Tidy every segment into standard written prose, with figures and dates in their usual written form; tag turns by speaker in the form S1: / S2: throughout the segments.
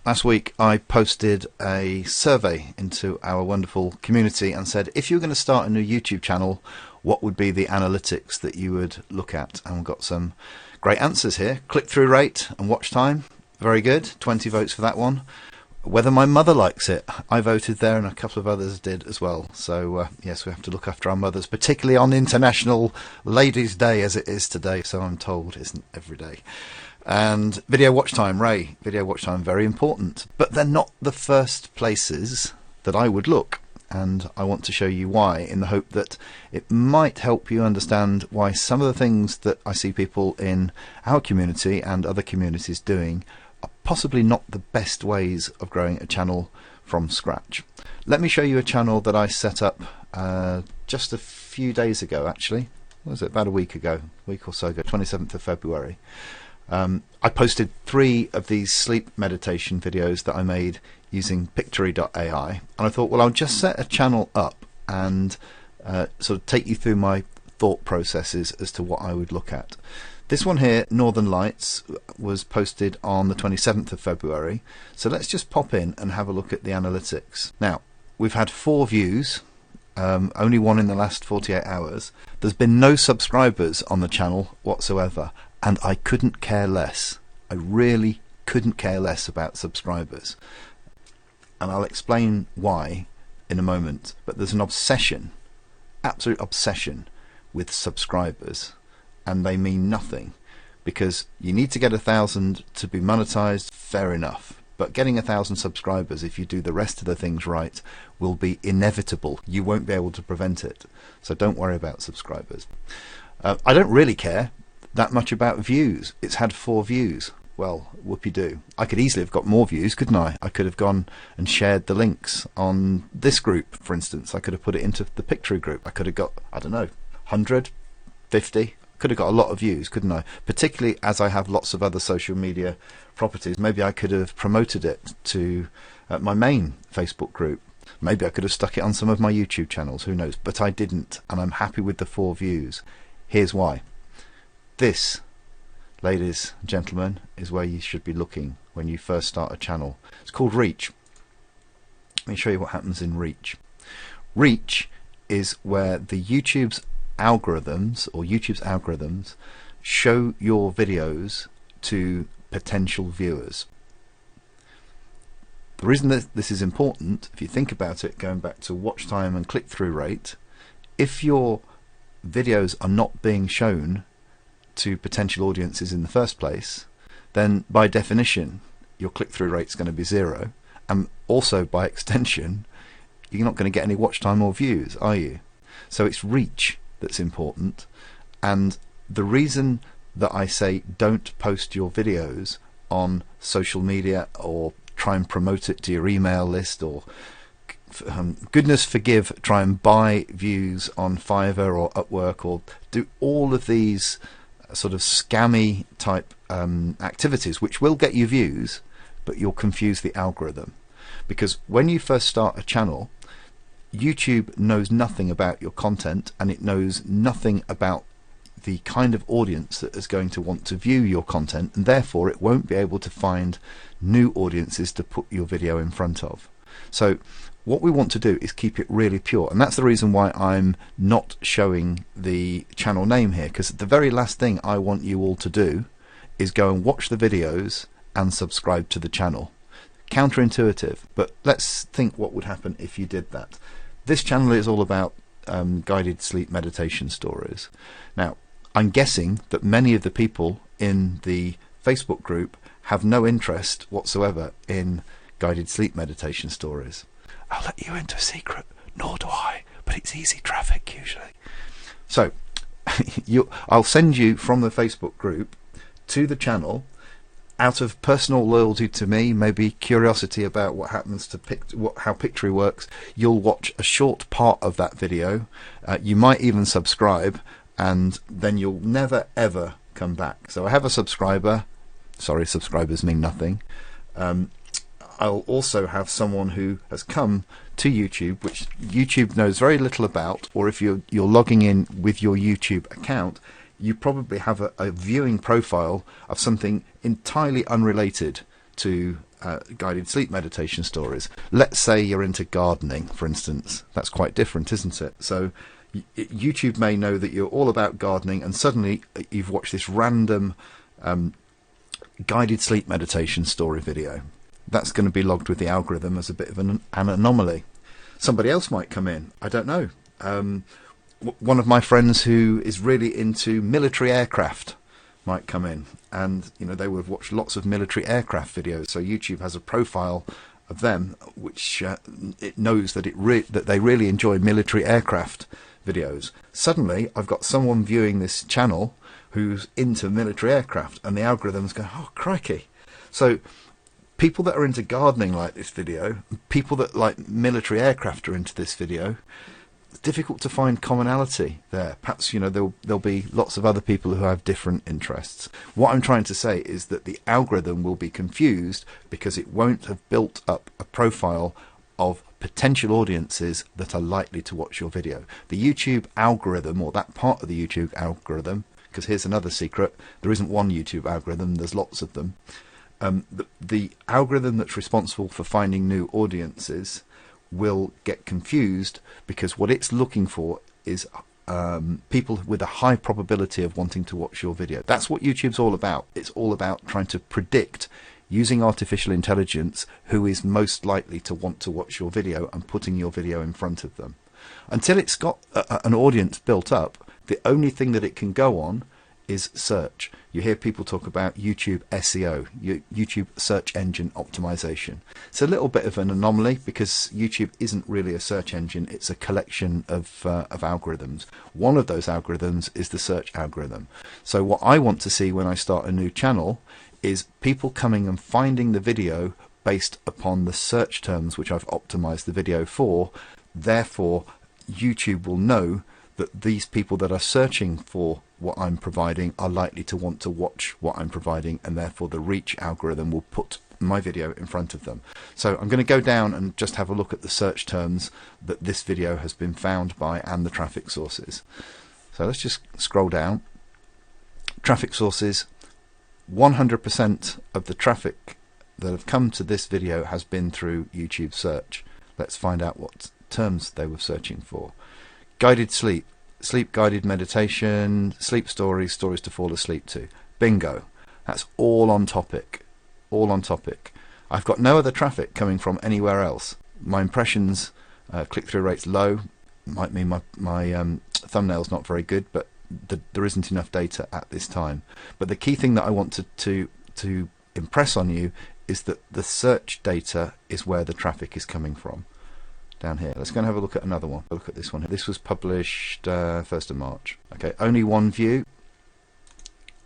S1: Last week I posted a survey into our wonderful community and said, if you were going to start a new YouTube channel, what would be the analytics that you would look at? And we've got some great answers here. Click-through rate and watch time, very good, 20 votes for that one. Whether my mother likes it, I voted there and a couple of others did as well. So yes, we have to look after our mothers, particularly on International Ladies' Day as it is today, so I'm told isn't every day. And video watch time, Ray, video watch time, very important. But they're not the first places that I would look. And I want to show you why, in the hope that it might help you understand why some of the things that I see people in our community and other communities doing are possibly not the best ways of growing a channel from scratch. Let me show you a channel that I set up just a few days ago, actually. What was it, about a week ago, a week or so ago, 27th of February. I posted 3 of these sleep meditation videos that I made using Pictory.ai, and I thought, well, I'll just set a channel up and sort of take you through my thought processes as to what I would look at. This one here, Northern Lights, was posted on the 27th of February, so let's just pop in and have a look at the analytics. Now, we've had 4 views, only one in the last 48 hours. There's been no subscribers on the channel whatsoever, and I couldn't care less. I really couldn't care less about subscribers. And I'll explain why in a moment, but there's an obsession, absolute obsession with subscribers, and they mean nothing, because you need to get 1,000 to be monetized, fair enough, but getting 1,000 subscribers, if you do the rest of the things right, will be inevitable. You won't be able to prevent it, so don't worry about subscribers. I don't really care that much about views. It's had 4 views. Well, whoopee-doo. I could easily have got more views, couldn't I? I could have gone and shared the links on this group, for instance. I could have put it into the Pictory group. I could have got, I don't know, 100, 50. Could have got a lot of views, couldn't I? Particularly as I have lots of other social media properties. Maybe I could have promoted it to my main Facebook group. Maybe I could have stuck it on some of my YouTube channels, who knows? But I didn't, and I'm happy with the 4 views. Here's why. This, ladies and gentlemen, is where you should be looking when you first start a channel. It's called reach. Let me show you what happens in reach. Reach is where the YouTube's algorithms show your videos to potential viewers. The reason that this is important, if you think about it, going back to watch time and click-through rate, if your videos are not being shown to potential audiences in the first place, then by definition your click-through rate is going to be 0, and also by extension you're not going to get any watch time or views, are you? So it's reach that's important, and the reason that I say don't post your videos on social media or try and promote it to your email list, or goodness forgive, try and buy views on Fiverr or Upwork, or do all of these sort of scammy type activities which will get you views, but you'll confuse the algorithm. Because when you first start a channel, YouTube knows nothing about your content, and it knows nothing about the kind of audience that is going to want to view your content, and therefore it won't be able to find new audiences to put your video in front of. So what we want to do is keep it really pure, and that's the reason why I'm not showing the channel name here, because the very last thing I want you all to do is go and watch the videos and subscribe to the channel. Counterintuitive, but let's think what would happen if you did that. This channel is all about guided sleep meditation stories. Now, I'm guessing that many of the people in the Facebook group have no interest whatsoever in guided sleep meditation stories. I'll let you into a secret, nor do I, but it's easy traffic usually. So I'll send you from the Facebook group to the channel out of personal loyalty to me, maybe curiosity about what happens to how Pictory works. You'll watch a short part of that video, you might even subscribe, and then you'll never ever come back. So I have a subscriber, sorry, subscribers mean nothing. I'll also have someone who has come to YouTube, which YouTube knows very little about, or if you're logging in with your YouTube account, you probably have a viewing profile of something entirely unrelated to guided sleep meditation stories. Let's say you're into gardening, for instance. That's quite different, isn't it? So YouTube may know that you're all about gardening, and suddenly you've watched this random guided sleep meditation story video. That's going to be logged with the algorithm as a bit of an anomaly. Somebody else might come in. I don't know. One of my friends who is really into military aircraft might come in, and they would have watched lots of military aircraft videos. So YouTube has a profile of them, which it knows that that they really enjoy military aircraft videos. Suddenly, I've got someone viewing this channel who's into military aircraft, and the algorithm's going, "Oh, crikey!" So people that are into gardening like this video, people that like military aircraft are into this video. It's difficult to find commonality there. Perhaps there'll be lots of other people who have different interests. What I'm trying to say is that the algorithm will be confused because it won't have built up a profile of potential audiences that are likely to watch your video. The YouTube algorithm, or that part of the YouTube algorithm, because here's another secret, there isn't one YouTube algorithm, there's lots of them. The algorithm that's responsible for finding new audiences will get confused because what it's looking for is people with a high probability of wanting to watch your video. That's what YouTube's all about. It's all about trying to predict, using artificial intelligence, who is most likely to want to watch your video and putting your video in front of them. Until it's got an audience built up, the only thing that it can go on is search. You hear people talk about YouTube SEO, YouTube search engine optimization. It's a little bit of an anomaly because YouTube isn't really a search engine, it's a collection of algorithms. One of those algorithms is the search algorithm. So what I want to see when I start a new channel is people coming and finding the video based upon the search terms which I've optimized the video for. Therefore, YouTube will know that these people that are searching for what I'm providing are likely to want to watch what I'm providing, and therefore the reach algorithm will put my video in front of them. So I'm going to go down and just have a look at the search terms that this video has been found by and the traffic sources. So let's just scroll down. Traffic sources, 100% of the traffic that have come to this video has been through YouTube search. Let's find out what terms they were searching for. Guided sleep, sleep guided meditation, sleep stories, stories to fall asleep to. Bingo. That's all on topic. All on topic. I've got no other traffic coming from anywhere else. My impressions, click-through rate's low. Might mean my thumbnail's not very good, but there isn't enough data at this time. But the key thing that I want to impress on you is that the search data is where the traffic is coming from. Down here. Let's go and have a look at another one. Look at this one. This was published 1st of March. Okay, only one view.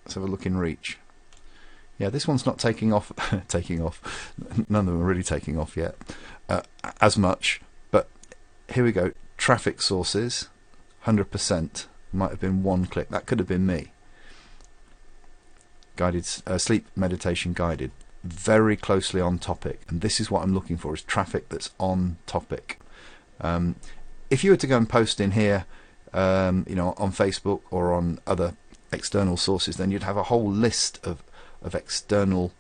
S1: Let's have a look in reach. Yeah, this one's not taking off. Taking off. None of them are really taking off yet as much. But here we go. Traffic sources, 100%. Might have been one click. That could have been me. Guided sleep meditation guided. Very closely on topic, and this is what I'm looking for: is traffic that's on topic. If you were to go and post in here, on Facebook or on other external sources, then you'd have a whole list of external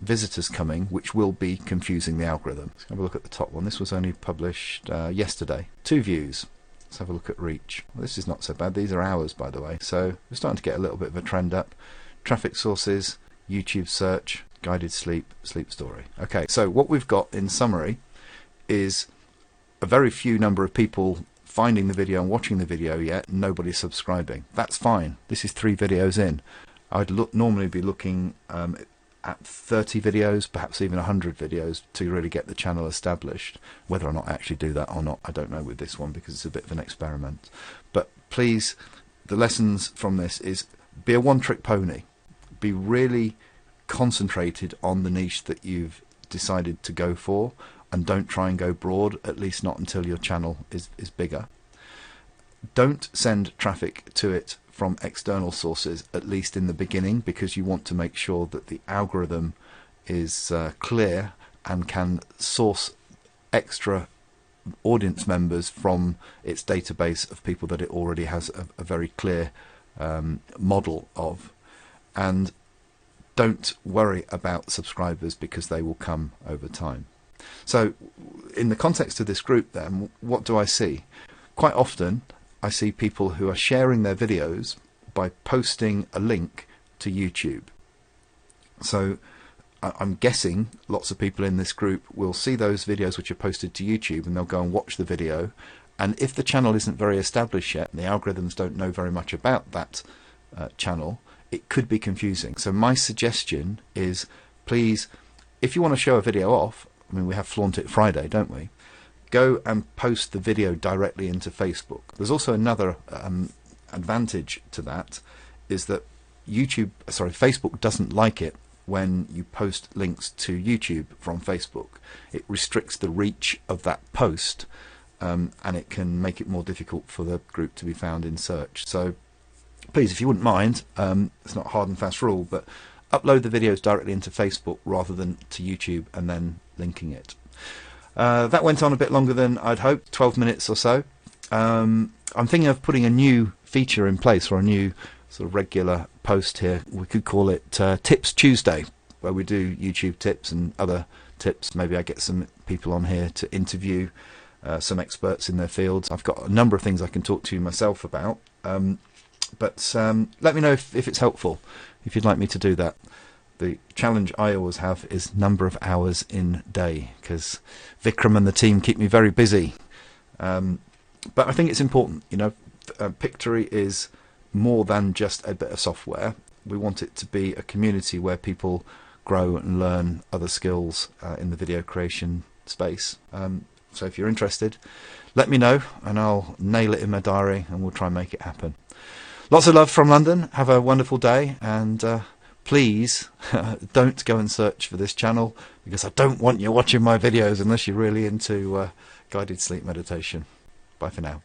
S1: visitors coming, which will be confusing the algorithm. Let's have a look at the top one. This was only published yesterday. 2 views. Let's have a look at reach. Well, this is not so bad. These are hours, by the way. So we're starting to get a little bit of a trend up. Traffic sources, YouTube search, guided sleep, sleep story. Okay, so what we've got in summary is a very few number of people finding the video and watching the video yet, nobody subscribing. That's fine. This is 3 videos in. I'd normally be looking at 30 videos, perhaps even 100 videos to really get the channel established. Whether or not I actually do that or not, I don't know with this one because it's a bit of an experiment. But please, the lessons from this is be a one-trick pony. Be really concentrated on the niche that you've decided to go for, and don't try and go broad, at least not until your channel is bigger. Don't send traffic to it from external sources, at least in the beginning, because you want to make sure that the algorithm is clear and can source extra audience members from its database of people that it already has a very clear model of. And don't worry about subscribers because they will come over time. So in the context of this group then, what do I see? Quite often I see people who are sharing their videos by posting a link to YouTube. So I'm guessing lots of people in this group will see those videos which are posted to YouTube, and they'll go and watch the video. And if the channel isn't very established yet, and the algorithms don't know very much about that channel, it could be confusing. So my suggestion is, please, if you want to show a video off, I mean, we have Flaunt It Friday, don't we? Go and post the video directly into Facebook. There's also another advantage to that, is that Facebook doesn't like it when you post links to YouTube from Facebook. It restricts the reach of that post, and it can make it more difficult for the group to be found in search. So please, if you wouldn't mind, it's not a hard and fast rule, but upload the videos directly into Facebook rather than to YouTube and then linking it. That went on a bit longer than I'd hoped, 12 minutes or so. I'm thinking of putting a new feature in place, for a new sort of regular post here. We could call it Tips Tuesday, where we do YouTube tips and other tips. Maybe I get some people on here to interview some experts in their fields. I've got a number of things I can talk to you myself about, but let me know if it's helpful, if you'd like me to do that. The challenge I always have is number of hours in day, because Vikram and the team keep me very busy. But I think it's important, you know. Pictory is more than just a bit of software. We want it to be a community where people grow and learn other skills in the video creation space. So if you're interested, let me know and I'll nail it in my diary and we'll try and make it happen. Lots of love from London. Have a wonderful day, and please don't go and search for this channel, because I don't want you watching my videos unless you're really into guided sleep meditation. Bye for now.